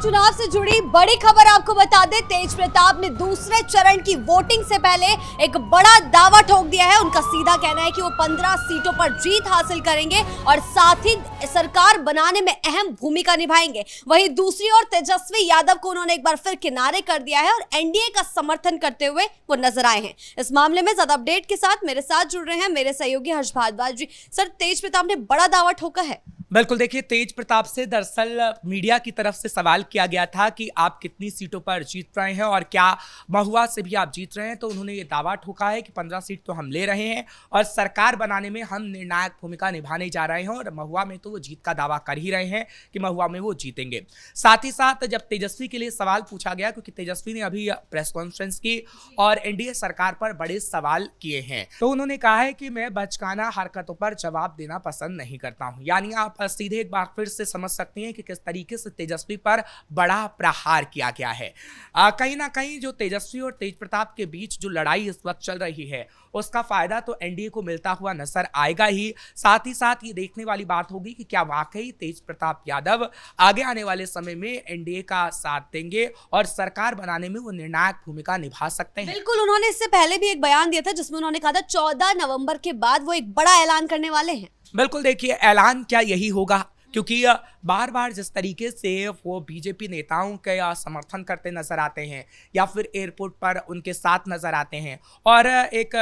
चुनाव से जुड़ी बड़ी खबर आपको बता दें, तेज प्रताप ने दूसरे चरण की वोटिंग से पहले एक बड़ा दावा ठोक दिया है। उनका सीधा कहना है कि वो 15 सीटों पर जीत हासिल करेंगे और साथ ही सरकार बनाने में अहम भूमिका निभाएंगे। वहीं दूसरी ओर तेजस्वी यादव को उन्होंने एक बार फिर किनारे कर दिया है और एनडीए का समर्थन करते हुए वो नजर आए हैं। इस मामले में ज्यादा अपडेट के साथ मेरे साथ जुड़ रहे हैं मेरे सहयोगी हर्ष भारद्वाज जी। सर, तेज प्रताप ने बड़ा दावा ठोका है। बिल्कुल, देखिए, तेज प्रताप से दरअसल मीडिया की तरफ से सवाल किया गया था कि आप कितनी सीटों पर जीत रहे हैं और क्या महुआ से भी आप जीत रहे हैं। तो उन्होंने ये दावा ठोका है कि 15 सीट तो हम ले रहे हैं और सरकार बनाने में हम निर्णायक भूमिका निभाने जा रहे हैं और महुआ में तो वो जीत का दावा कर ही रहे हैं कि महुआ में वो जीतेंगे। साथ ही साथ जब तेजस्वी के लिए सवाल पूछा गया, क्योंकि तेजस्वी ने अभी प्रेस कॉन्फ्रेंस की और एनडीए सरकार पर बड़े सवाल किए हैं, तो उन्होंने कहा है कि मैं बचकाना हरकतों पर जवाब देना पसंद नहीं करता हूं। यानी आप सीधे एक बार फिर से समझ सकते हैं कि किस तरीके से तेजस्वी पर बड़ा प्रहार किया गया है। कहीं ना कहीं जो तेजस्वी और तेज प्रताप के बीच जो लड़ाई इस वक्त चल रही है, उसका फायदा तो एनडीए को मिलता हुआ नजर आएगा ही। साथ ही साथ ये देखने वाली बात होगी कि क्या वाकई तेज प्रताप यादव आगे आने वाले समय में एनडीए का साथ देंगे और सरकार बनाने में वो निर्णायक भूमिका निभा सकते हैं। बिल्कुल, उन्होंने इससे पहले भी एक बयान दिया था जिसमें उन्होंने कहा था 14 नवंबर के बाद वो एक बड़ा ऐलान करने वाले हैं। बिल्कुल, देखिए, ऐलान क्या यही होगा, क्योंकि बार बार जिस तरीके से वो बीजेपी नेताओं के समर्थन करते नजर आते हैं या फिर एयरपोर्ट पर उनके साथ नजर आते हैं। और एक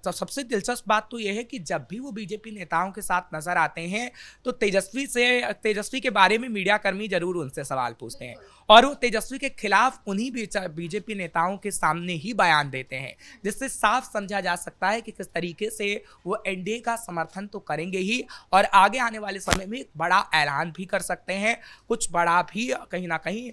सबसे दिलचस्प बात तो यह है कि जब भी वो बीजेपी नेताओं के साथ नजर आते हैं तो तेजस्वी के बारे में मीडिया कर्मी जरूर उनसे सवाल पूछते हैं और वो तेजस्वी के खिलाफ उन्हीं बीजेपी नेताओं के सामने ही बयान देते हैं, जिससे साफ समझा जा सकता है कि किस तरीके से वो एनडीए का समर्थन तो करेंगे ही और आगे आने वाले समय में बड़ा ऐलान भी कर सकते हैं। कुछ बड़ा भी कहीं ना कहीं,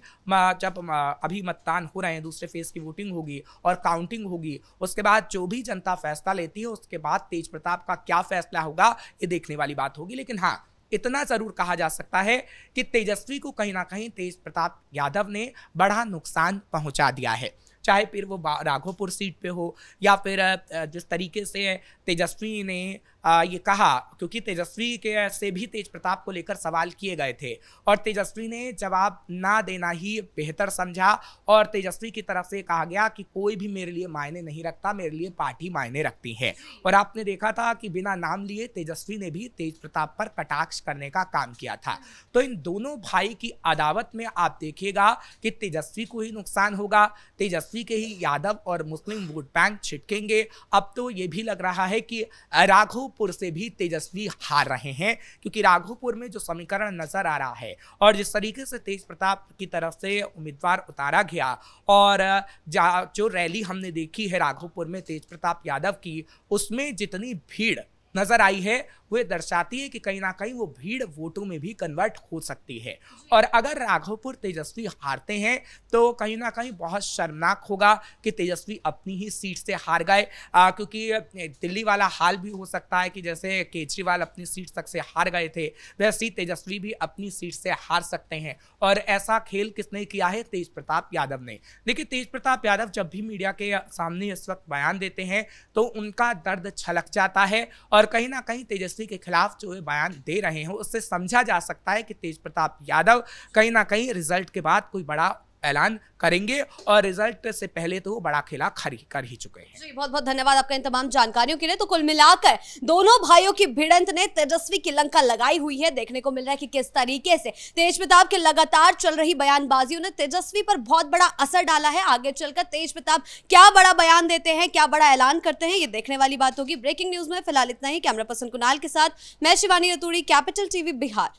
जब अभी मतदान हो रहे हैं, दूसरे फेज की वोटिंग होगी और काउंटिंग होगी, उसके बाद जो भी जनता फैसला लेती है उसके बाद तेज प्रताप का क्या फैसला होगा ये देखने वाली बात होगी। लेकिन हाँ, इतना जरूर कहा जा सकता है कि तेजस्वी को कहीं ना कहीं तेज प्रताप यादव ने बड़ा नुकसान पहुंचा दिया है, चाहे फिर वो राघोपुर सीट पे हो या फिर जिस तरीके से तेजस्वी ने ये कहा, क्योंकि तेजस्वी के से भी तेज प्रताप को लेकर सवाल किए गए थे और तेजस्वी ने जवाब ना देना ही बेहतर समझा और तेजस्वी की तरफ से कहा गया कि कोई भी मेरे लिए मायने नहीं रखता, मेरे लिए पार्टी मायने रखती है। और आपने देखा था कि बिना नाम लिए तेजस्वी ने भी तेज प्रताप पर कटाक्ष करने का काम किया था। तो इन दोनों भाई की अदावत में आप देखिएगा कि तेजस्वी को ही नुकसान होगा, तेजस्वी के ही यादव और मुस्लिम वोट बैंक छिटकेंगे। अब तो ये भी लग रहा है कि राघोपुर से भी तेजस्वी हार रहे हैं, क्योंकि राघोपुर में जो समीकरण नजर आ रहा है और जिस तरीके से तेज प्रताप की तरफ से उम्मीदवार उतारा गया और जो रैली हमने देखी है राघोपुर में तेज प्रताप यादव की, उसमें जितनी भीड़ नजर आई है वो दर्शाती है कि कहीं ना कहीं वो भीड़ वोटों में भी कन्वर्ट हो सकती है। और अगर राघोपुर तेजस्वी हारते हैं तो कहीं ना कहीं बहुत शर्मनाक होगा कि तेजस्वी अपनी ही सीट से हार गए, क्योंकि दिल्ली वाला हाल भी हो सकता है कि जैसे केजरीवाल अपनी सीट तक से हार गए थे, वैसे ही तेजस्वी भी अपनी सीट से हार सकते हैं। और ऐसा खेल किसने किया है? तेज प्रताप यादव ने। देखिए, तेज प्रताप यादव जब भी मीडिया के सामने इस वक्त बयान देते हैं तो उनका दर्द छलक जाता है और कहीं ना कहीं तेजस्वी के खिलाफ जो बयान दे रहे हैं उससे समझा जा सकता है कि तेज प्रताप यादव कहीं ना कहीं रिजल्ट के बाद कोई बड़ा ऐलान करेंगे और रिजल्ट से पहले तो वो बड़ा खेला कर ही चुके हैं। जी, बहुत बहुत धन्यवाद आपका इन तमाम जानकारियों के लिए। तो कुल मिलाकर दोनों भाइयों की भिड़ंत ने तेजस्वी की लंका लगाई हुई है। देखने को मिल रहा है कि किस तरीके से तेज प्रताप के लगातार चल रही बयानबाजियों ने तेजस्वी पर बहुत बड़ा असर डाला है। आगे चलकर तेज प्रताप क्या बड़ा बयान देते हैं, क्या बड़ा ऐलान करते हैं, ये देखने वाली बात होगी। ब्रेकिंग न्यूज में फिलहाल इतना ही। कैमरा पर्सन कुणाल के साथ मैं शिवानी रतूड़ी, कैपिटल टीवी बिहार।